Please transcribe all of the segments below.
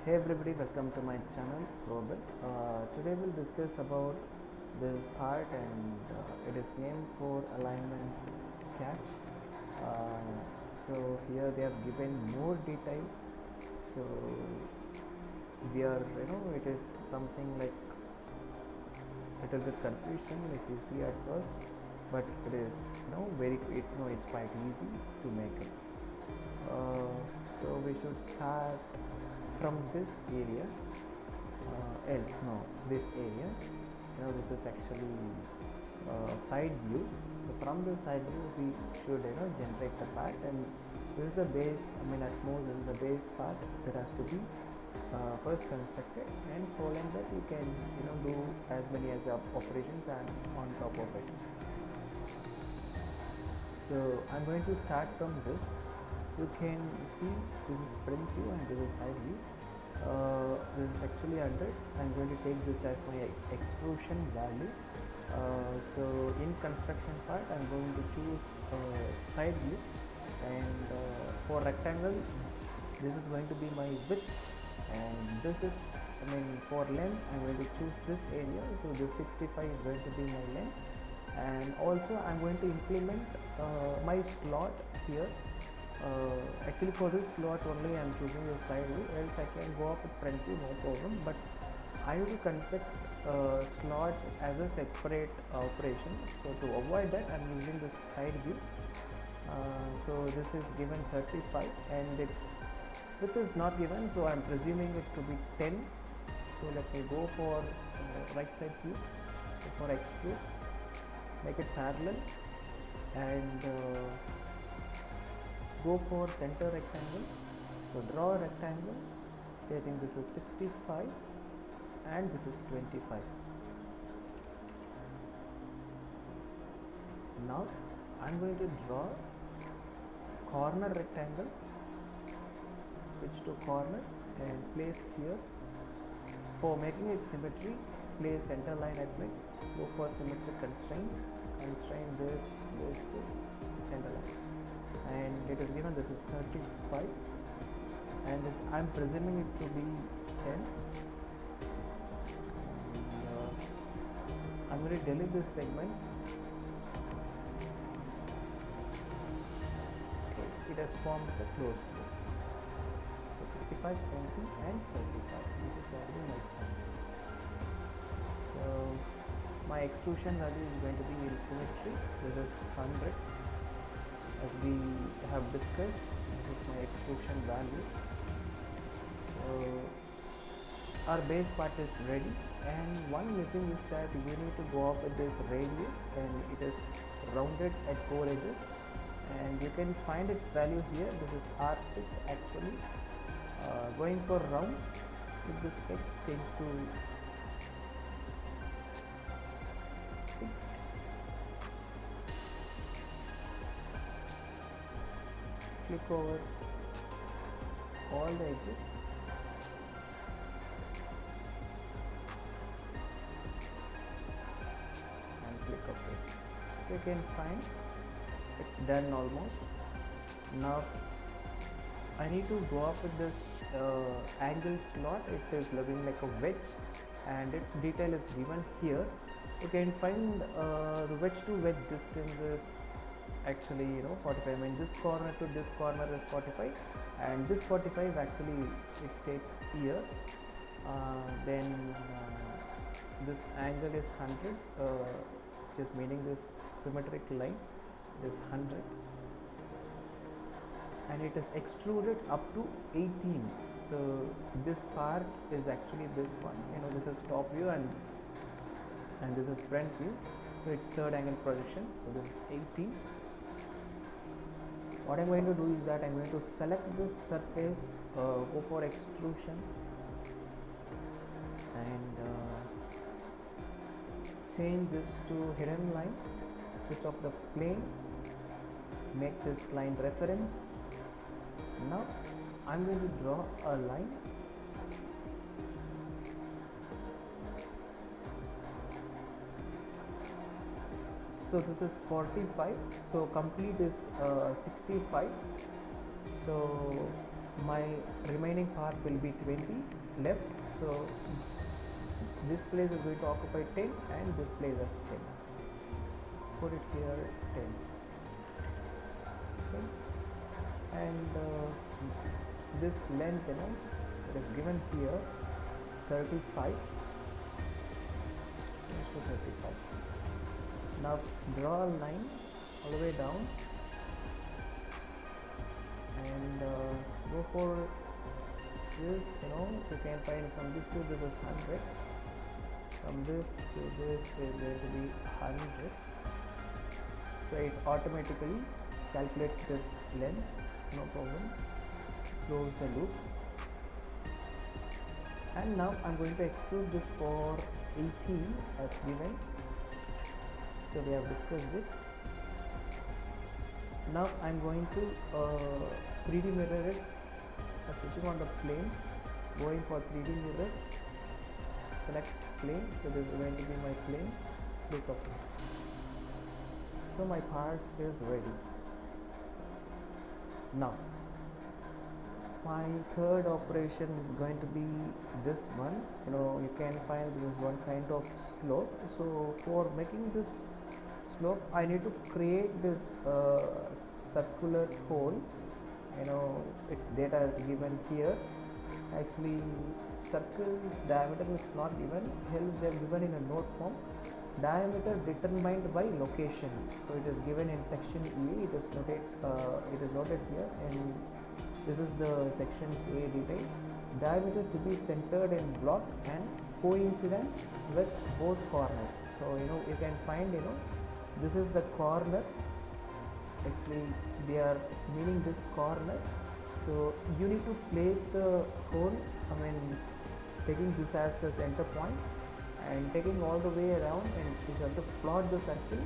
Hey everybody, welcome to my channel Robert. Today we'll discuss about this part and it is named for alignment catch. So here they have given more detail. So we are, it is something like little bit confusion if you see at first, but it is it's quite easy to make it. So we should start from this area, this area. This is actually side view. So from the side view we should generate the part, and this is the base. At most this is the base part that has to be first constructed, and following that you can do as many as the operations and on top of it. So I'm going to start from this. You can see this is front view and this is side view. This is actually 100. I'm going to take this as my extrusion value. So in construction part I'm going to choose side view, and for rectangle this is going to be my width, and this is for length I'm going to choose this area. So this 65 is going to be my length, and also I'm going to implement my slot here. Actually for this slot only I am choosing the side view, else I can go up with front view, no problem, but I will construct slot as a separate operation. So to avoid that I am using this side view. So this is given 35 and its width is not given, so I am presuming it to be 10. So let me go for right side view. So for extrude, make it parallel and go for center rectangle. So draw a rectangle stating this is 65 and this is 25. Now I'm going to draw corner rectangle, switch to corner and place here. For making it symmetry, place center line at next, go for symmetric constraint this to center line, and it is given this is 35 and this I'm presuming it to be 10. I'm going to delete this segment. Okay, it has formed the closed loop. So 65, 20 and 35. This is already my time. So my extrusion value is going to be in symmetry. This is 100. As we have discussed, this is my extrusion value. So our base part is ready, and one missing is that you need to go up with this radius, and it is rounded at 4 edges, and you can find its value here. This is R6 actually. Going for round, with the sketch change to 6. Click over all the edges and click OK. So you can find it's done almost. Now I need to go up with this angle slot. It is looking like a wedge and its detail is given here. You can find the wedge to wedge distance is actually 45. This corner to this corner is 45, and this 45 actually it states here. Then this angle is 100, which is meaning this symmetric line is 100, and it is extruded up to 18. So this part is actually this one. This is top view and this is front view. So it's third angle projection. So this is 18. What I'm going to do is that I'm going to select this surface, go for extrusion, and change this to hidden line, switch off the plane, make this line reference. Now I'm going to draw a line. So this is 45, so complete is 65. So my remaining part will be 20 left, so this place is going to occupy 10 and this place as 10. Put it here 10. Okay. And this length, it is given here 35. Let's do 35. Now draw a line all the way down and go for this. You can find from this to this is 100. From this to this is going to be 100. So it automatically calculates this length, no problem. Close the loop. And now I'm going to extrude this for 18 as given. So we have discussed it. Now I'm going to 3D mirror it, switching on the plane, going for 3D mirror, select plane. So this is going to be my plane, click OK. So my part is ready. Now my third operation is going to be this one. You can find this is one kind of slope. So for making this slope, I need to create this circular hole. Its data is given here. Actually, circle's diameter is not given, hence they are given in a note form. Diameter determined by location. So it is given in section E. It is noted here, and this is the sections A detail. Diameter to be centered in block and coincident with both corners. So you can find this is the corner. Actually they are meaning this corner. So you need to place the hole, taking this as the center point and taking all the way around, and you have to plot the circle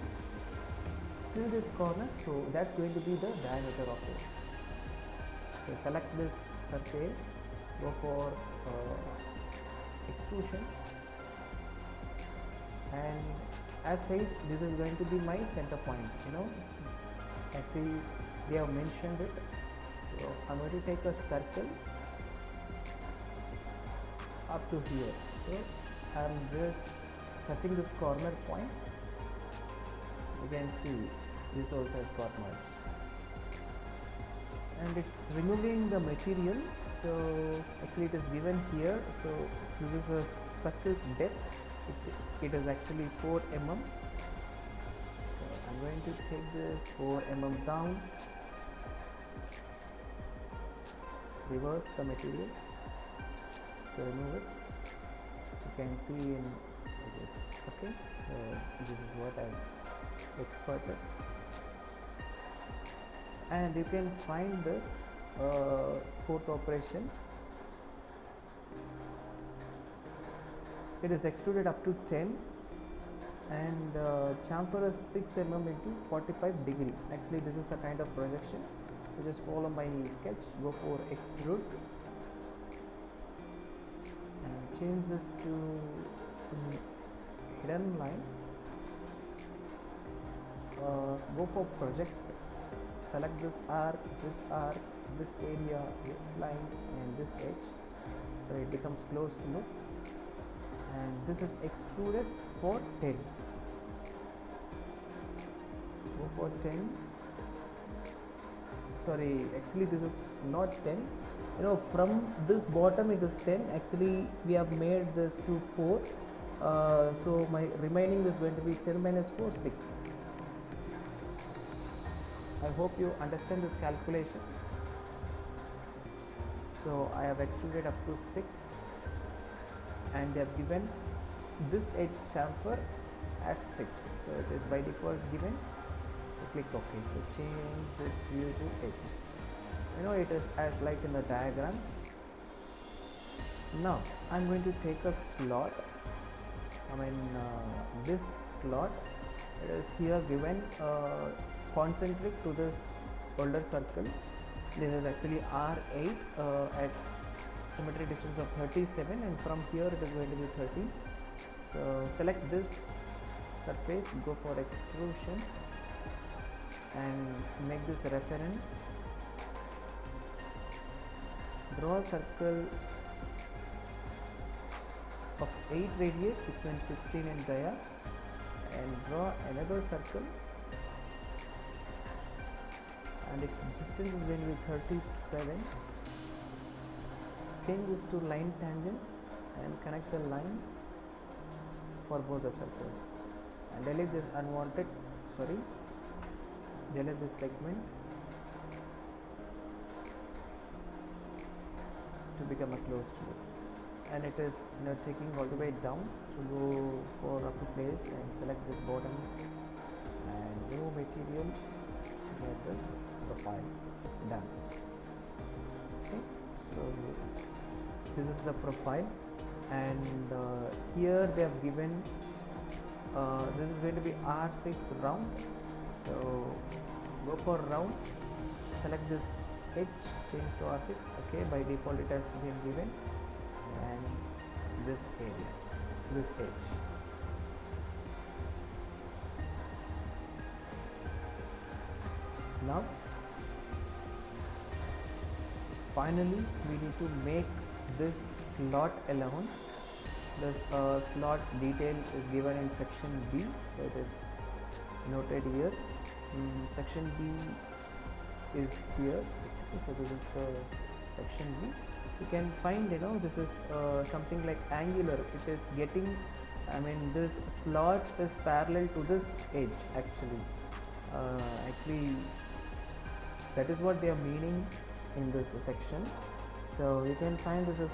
till this corner. So that's going to be the diameter of it. So select this surface, go for extrusion, and as said, this is going to be my center point. Actually they have mentioned it. So I'm going to take a circle up to here. So I'm just searching this corner point. You can see this also has got merged, and it's removing the material. So actually it is given here. So this is a circle's depth. It is actually 4 mm. So I'm going to take this 4 mm down, reverse the material to remove it. You can see in this. Okay, so this is what I've exported, and you can find this fourth operation. It is extruded up to 10, and chamfer is 6 mm into 45 degree. Actually this is a kind of projection. So just follow my sketch, go for extrude and change this to hidden line. Go for project, select this arc, this area, this line and this edge, so it becomes closed loop, and this is extruded for 10. Go for 10. Sorry, actually this is not 10. From this bottom it is 10. Actually we have made this to 4. So my remaining is going to be 10 minus 4, 6. I hope you understand this calculations. So I have extruded up to 6, and they have given this edge chamfer as 6. So it is by default given. So click OK. So change this view to edge. It is as like in the diagram. Now I'm going to take a slot. This slot, it is here given concentric to this older circle. This is actually R8 at symmetry distance of 37, and from here it is going to be 30. So select this surface, go for extrusion and make this reference. draw a circle of 8 radius between 16 and dia, and draw another circle, and its distance is going to be 37. Change this to line tangent and connect the line for both the circles, and delete this delete this segment to become a closed loop. And it is taking all the way down, so go for up to place and select this bottom and remove material to get this profile done. Okay, so this is the profile, and here they have given this is going to be R6 round, so go for round, select this edge, change to R6. Okay, by default it has been given, and this area, this edge. Now finally we need to make this slot alone. This slot's detail is given in section B, so it is noted here. Section B is here, so this is the section B. You can find this is something like angular. It is getting, this slot is parallel to this edge actually. That is what they are meaning in this section. So you can find this is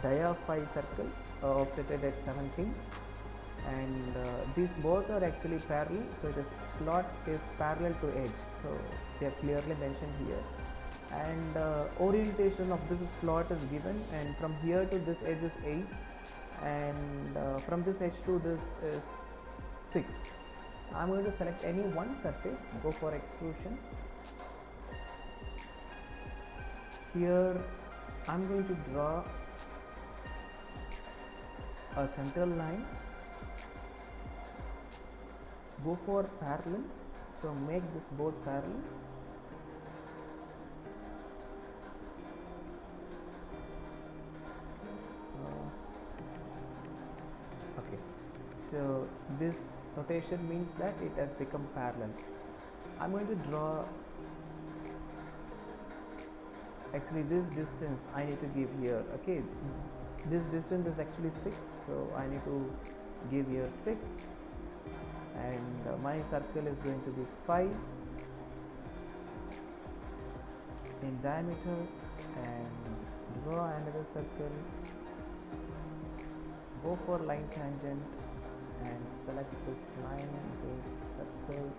dia phi circle offsetted at 17, and these both are actually parallel, so it is slot is parallel to edge, so they are clearly mentioned here. And orientation of this slot is given, and from here to this edge is 8, and from this edge to this is 6. I'm going to select any one surface, go for extrusion. Here I'm going to draw a central line, go for parallel, so make this both parallel. Okay, so this notation means that it has become parallel. I'm going to draw, actually this distance I need to give here. Okay, this distance is actually 6, so I need to give here 6, and my circle is going to be 5 in diameter, and draw another circle, go for line tangent and select this line, this circle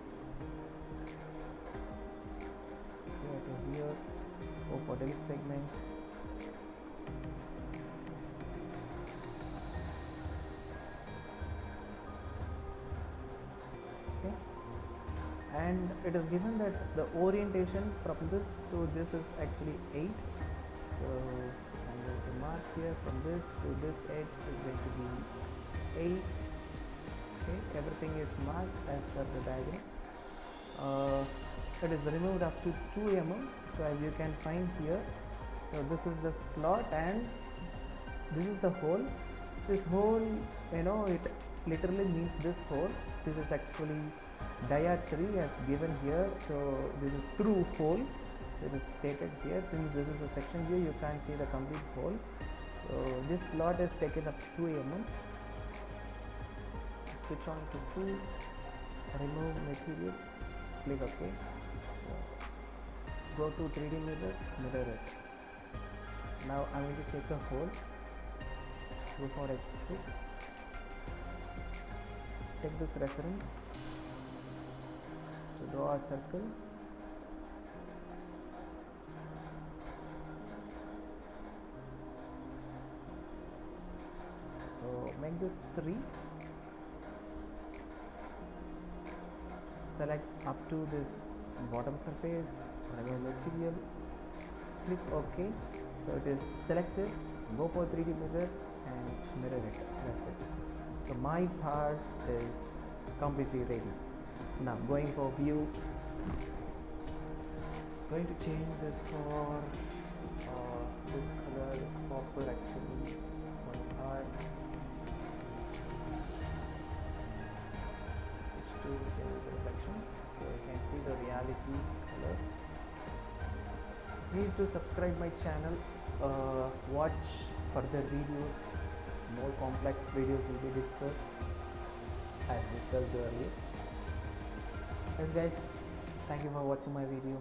here to here, go for delete segment. Okay, and it is given that the orientation from this to this is actually 8, so I'm going to mark here from this to this edge is going to be 8. Okay, everything is marked as per the diagram. It is removed up to 2 mm, so as you can find here, so this is the slot and this is the hole. This hole, it literally means this hole. This is actually dia 3 as given here, so this is through hole, so it is stated here. Since this is a section view, you can't see the complete hole, so this slot is taken up 2 mm. Switch on to 2, remove material, click OK. So go to 3D mirror, mirror it. Now I'm going to take a hole, go for extrude, take this reference to draw a circle, so make this 3, select up to this bottom surface, remove material, click OK. So it is selected, so go for 3D mirror and mirror it. That's it. So my part is completely ready. Now going for view, going to change this for this software actually one hard. Switch to change the reflections so you can see the reality color. Please do subscribe my channel, watch further videos, more complex videos will be discussed as discussed earlier. Yes guys, thank you for watching my video.